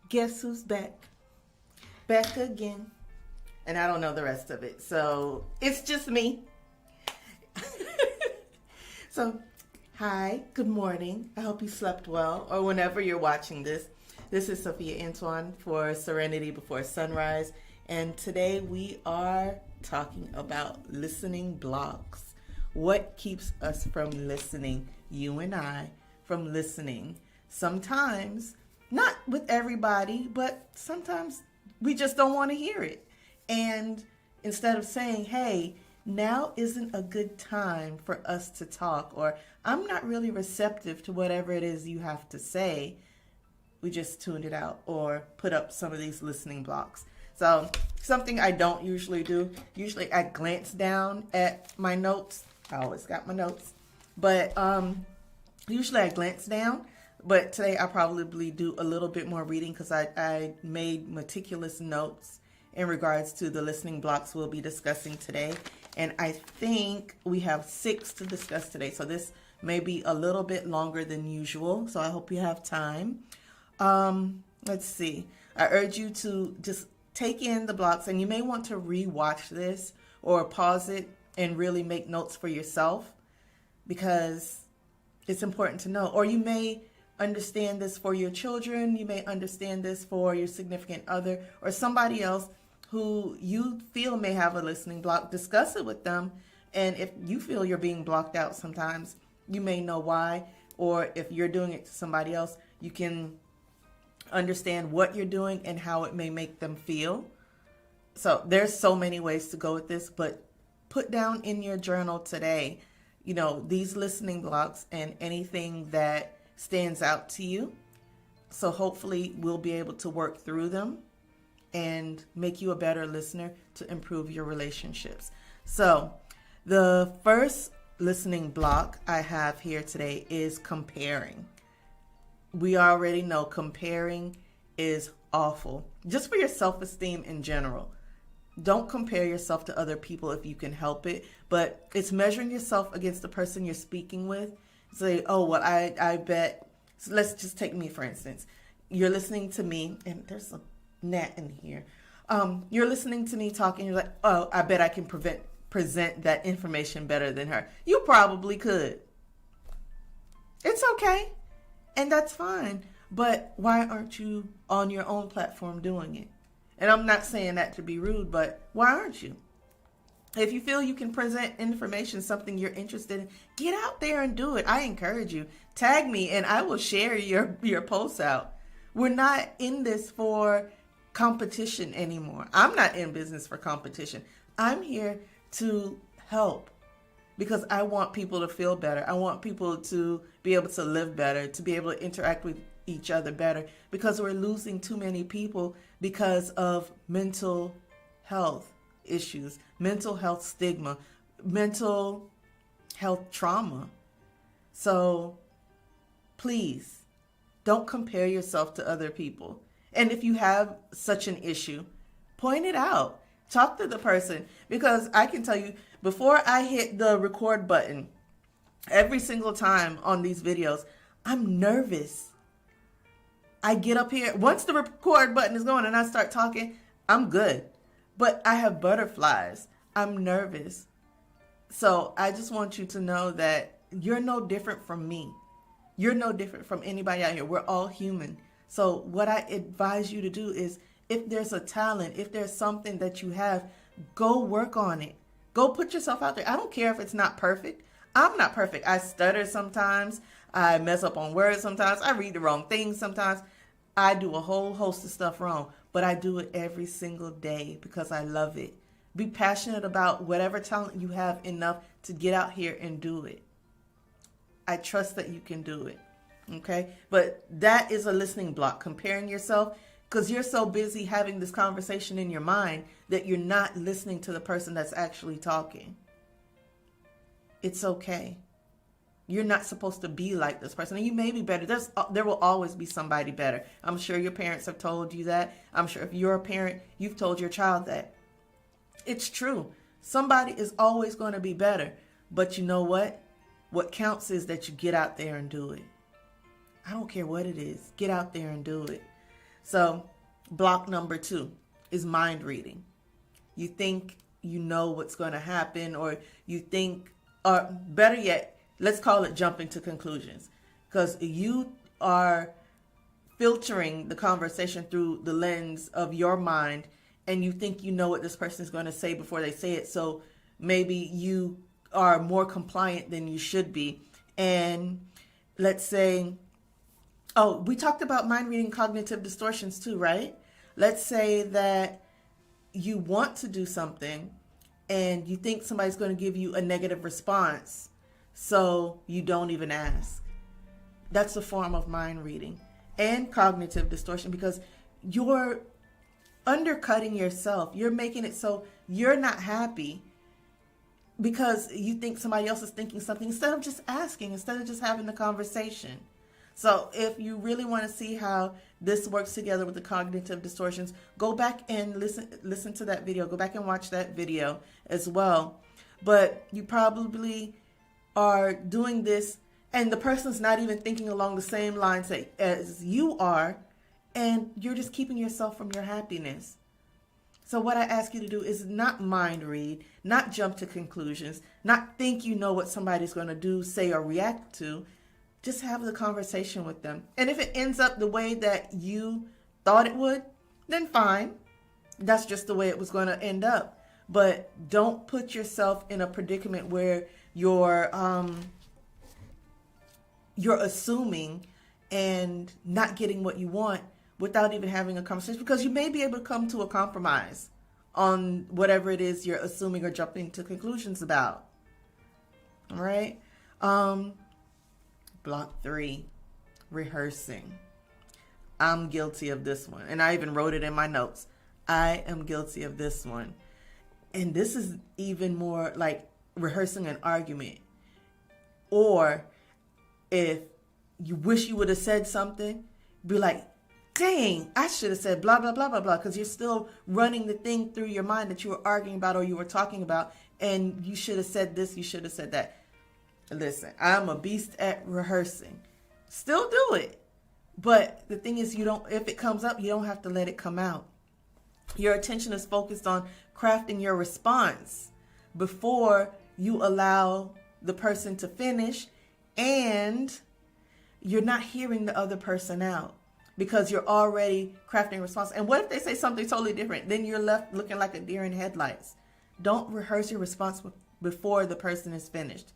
Guess who's back? Back again. And I don't know the rest of it. So it's just me. So, hi, good morning. I hope you slept well or whenever you're watching this. This is Sophia Antoine for Serenity Before Sunrise. And today we are talking about listening blocks. What keeps us from listening, you and I, from listening? Sometimes, not with everybody, but sometimes we just don't want to hear it. And instead of saying, hey, now isn't a good time for us to talk, or I'm not really receptive to whatever it is you have to say, we just tuned it out or put up some of these listening blocks. So something I don't usually do, usually I glance down at my notes. I always got my notes, but usually I glance down. But today I'll probably do a little bit more reading because I made meticulous notes in regards to the listening blocks we'll be discussing today. And I think we have 6 to discuss today. So this may be a little bit longer than usual. So I hope you have time. Let's see. I urge you to just take in the blocks, and you may want to re-watch this or pause it and really make notes for yourself because it's important to know. Or you may understand this for your children. You may understand this for your significant other or somebody else who you feel may have a listening block. Discuss it with them. And if you feel you're being blocked out sometimes, you may know why. Or if you're doing it to somebody else, you can understand what you're doing and how it may make them feel. So there's so many ways to go with this, but put down in your journal today, these listening blocks and anything that stands out to you. So hopefully we'll be able to work through them and make you a better listener to improve your relationships. So the first listening block I have here today is comparing. We already know comparing is awful, just for your self-esteem in general. Don't compare yourself to other people if you can help it, but it's measuring yourself against the person you're speaking with. Say, oh, well, I bet, so let's just take me, for instance. You're listening to me, and there's a gnat in here. You're listening to me talking, you're like, oh, I bet I can present that information better than her. You probably could. It's okay, and that's fine. But why aren't you on your own platform doing it? And I'm not saying that to be rude, but why aren't you? If you feel you can present information, something you're interested in, get out there and do it. I encourage you. Tag me and I will share your posts out. We're not in this for competition anymore. I'm not in business for competition. I'm here to help because I want people to feel better. I want people to be able to live better, to be able to interact with each other better, because we're losing too many people because of mental health issues, mental health stigma, mental health trauma. So please don't compare yourself to other people. And if you have such an issue, point it out. Talk to the person, because I can tell you, before I hit the record button, every single time on these videos, I'm nervous. I get up here, once the record button is going and I start talking, I'm good. But I have butterflies. I'm nervous. So I just want you to know that you're no different from me. You're no different from anybody out here. We're all human. So what I advise you to do is, if there's a talent, if there's something that you have, go work on it. Go put yourself out there. I don't care if it's not perfect. I'm not perfect. I stutter sometimes. I mess up on words sometimes. I read the wrong things sometimes. I do a whole host of stuff wrong, but I do it every single day because I love it. Be passionate about whatever talent you have enough to get out here and do it. I trust that you can do it. Okay? But that is a listening block, comparing yourself, because you're so busy having this conversation in your mind that you're not listening to the person that's actually talking. It's okay. You're not supposed to be like this person. And you may be better. There will always be somebody better. I'm sure your parents have told you that. I'm sure if you're a parent, you've told your child that. It's true. Somebody is always going to be better. But you know what? What counts is that you get out there and do it. I don't care what it is. Get out there and do it. So block number 2 is mind reading. You think you know what's going to happen, or you think, or better yet, let's call it jumping to conclusions, because you are filtering the conversation through the lens of your mind, and you think you know what this person is going to say before they say it. So maybe you are more compliant than you should be. And let's say, oh, we talked about mind reading cognitive distortions too, right? Let's say that you want to do something and you think somebody's going to give you a negative response, so you don't even ask. That's a form of mind reading and cognitive distortion, because you're undercutting yourself. You're making it so you're not happy because you think somebody else is thinking something, instead of just asking, instead of just having the conversation. So if you really want to see how this works together with the cognitive distortions, go back and listen to that video. Go back and watch that video as well. But you probably are doing this and the person's not even thinking along the same lines as you are, and you're just keeping yourself from your happiness. So what I ask you to do is not mind read, not jump to conclusions, not think you know what somebody's going to do, say, or react to. Just have the conversation with them. And if it ends up the way that you thought it would, then fine. That's just the way it was going to end up. But don't put yourself in a predicament where you're assuming and not getting what you want without even having a conversation, because you may be able to come to a compromise on whatever it is you're assuming or jumping to conclusions about. All right. Block 3, rehearsing. I'm guilty of this one. And I even wrote it in my notes. I am guilty of this one. And this is even more like rehearsing an argument. Or if you wish you would have said something, be like, dang, I should have said blah, blah, blah, blah, blah. Because you're still running the thing through your mind that you were arguing about or you were talking about. And you should have said this, you should have said that. Listen, I'm a beast at rehearsing. Still do it. But the thing is, if it comes up, you don't have to let it come out. Your attention is focused on crafting your response before you allow the person to finish, and you're not hearing the other person out because you're already crafting a response. And what if they say something totally different? Then you're left looking like a deer in headlights. Don't rehearse your response before the person is finished.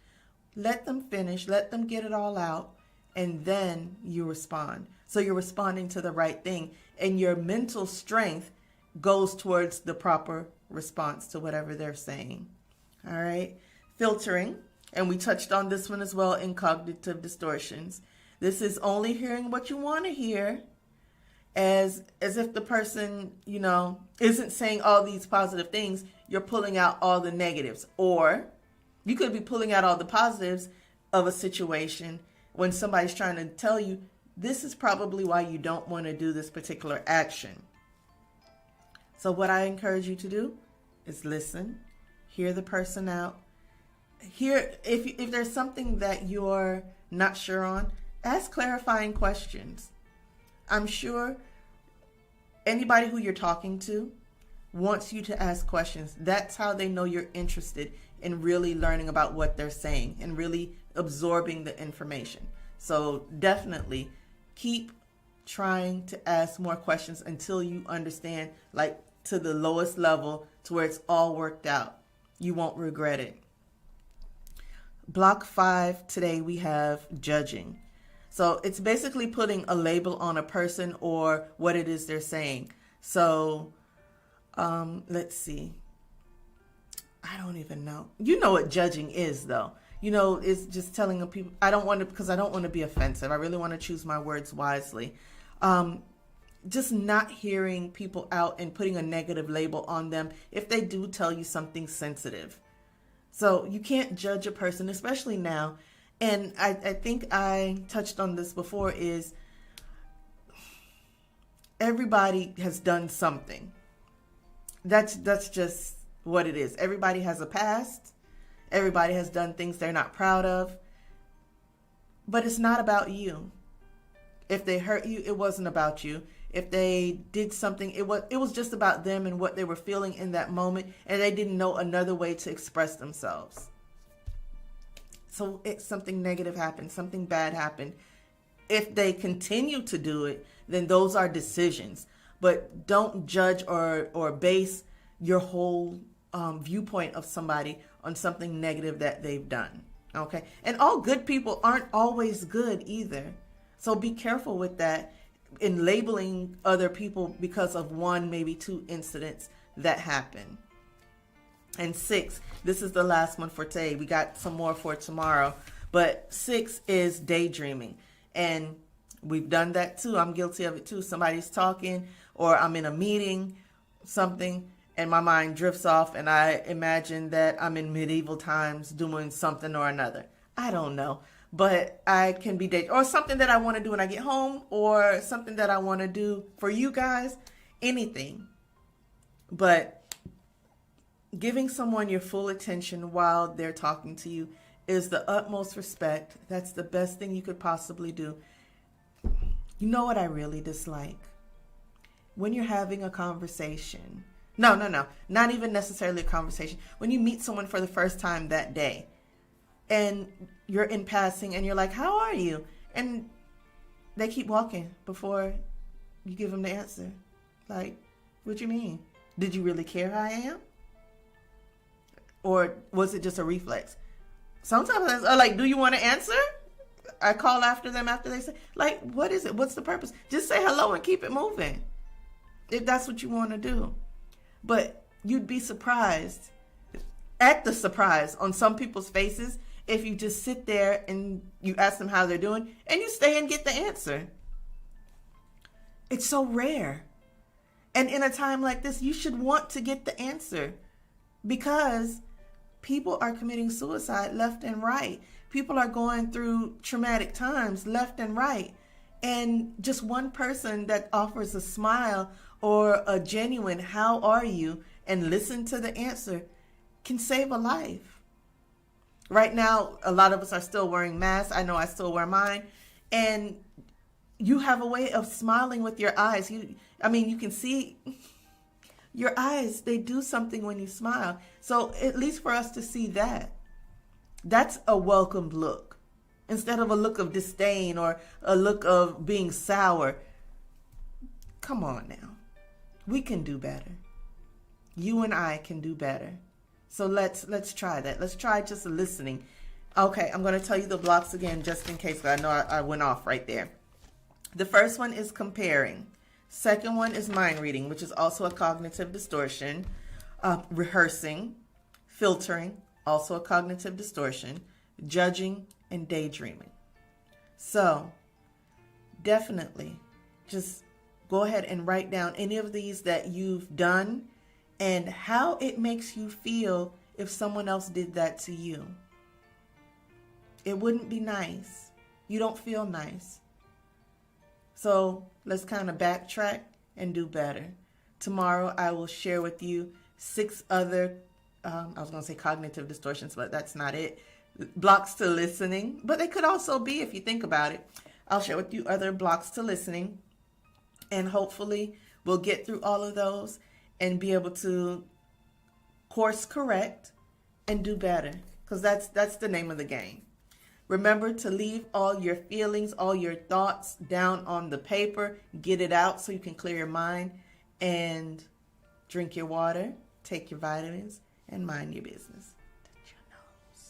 Let them finish, let them get it all out, and then you respond. So you're responding to the right thing, and your mental strength goes towards the proper response to whatever they're saying. All right. Filtering, and we touched on this one as well in cognitive distortions. This is only hearing what you want to hear, as if the person, isn't saying all these positive things. You're pulling out all the negatives, or you could be pulling out all the positives of a situation when somebody's trying to tell you this is probably why you don't want to do this particular action. So what I encourage you to do is listen, hear the person out. If there's something that you're not sure on, ask clarifying questions. I'm sure anybody who you're talking to wants you to ask questions. That's how they know you're interested in really learning about what they're saying and really absorbing the information. So definitely keep trying to ask more questions until you understand, like to the lowest level, to where it's all worked out. You won't regret it. Block 5, today we have judging. So it's basically putting a label on a person or what it is they're saying. So let's see. I don't even know. You know what judging is, though. It's just telling people, because I don't want to be offensive. I really want to choose my words wisely. Just not hearing people out and putting a negative label on them if they do tell you something sensitive. So you can't judge a person, especially now. And I think I touched on this before, is everybody has done something. That's just what it is. Everybody has a past. Everybody has done things they're not proud of. But it's not about you. If they hurt you, it wasn't about you. If they did something, it was just about them and what they were feeling in that moment, and they didn't know another way to express themselves. So something negative happened, something bad happened. If they continue to do it, then those are decisions. But don't judge or base your whole viewpoint of somebody on something negative that they've done. Okay? And all good people aren't always good either. So be careful with that in labeling other people because of one, maybe two incidents that happen. And 6, this is the last one for today. We got some more for tomorrow. But 6 is daydreaming. And we've done that too. I'm guilty of it too. Somebody's talking or I'm in a meeting, something, and my mind drifts off and I imagine that I'm in medieval times doing something or another. I don't know. But I can be daydreaming. Or something that I want to do when I get home, or something that I want to do for you guys. Anything. But giving someone your full attention while they're talking to you is the utmost respect. That's the best thing you could possibly do. You know what I really dislike? When you're having a conversation. No. Not even necessarily a conversation. When you meet someone for the first time that day and you're in passing and you're like, how are you? And they keep walking before you give them the answer. Like, what do you mean? Did you really care how I am? Or was it just a reflex? Sometimes I'm like, do you want to answer? I call after them after they say, like, what is it? What's the purpose? Just say hello and keep it moving. If that's what you want to do. But you'd be surprised at the surprise on some people's faces if you just sit there and you ask them how they're doing and you stay and get the answer. It's so rare. And in a time like this, you should want to get the answer because people are committing suicide left and right. People are going through traumatic times left and right. And just one person that offers a smile or a genuine, how are you? And listen to the answer can save a life. Right now, a lot of us are still wearing masks. I know I still wear mine. And you have a way of smiling with your eyes. You can see your eyes, they do something when you smile. So at least for us to see that, that's a welcomed look. Instead of a look of disdain or a look of being sour. Come on now. We can do better. You and I can do better. So let's try that. Let's try just listening. Okay, I'm going to tell you the blocks again just in case, but I know I went off right there. The first one is comparing. Second one is mind reading, which is also a cognitive distortion. Rehearsing, filtering, also a cognitive distortion. Judging, and daydreaming. So definitely just go ahead and write down any of these that you've done and how it makes you feel if someone else did that to you. It wouldn't be nice. You don't feel nice. So let's kind of backtrack and do better. Tomorrow I will share with you 6 other, I was going to say cognitive distortions, but that's not it. Blocks to listening, but they could also be, if you think about it. I'll share with you other blocks to listening, and hopefully we'll get through all of those and be able to course correct and do better, because that's the name of the game. Remember to leave all your feelings, all your thoughts down on the paper. Get it out so you can clear your mind, and drink your water, take your vitamins, and mind your business.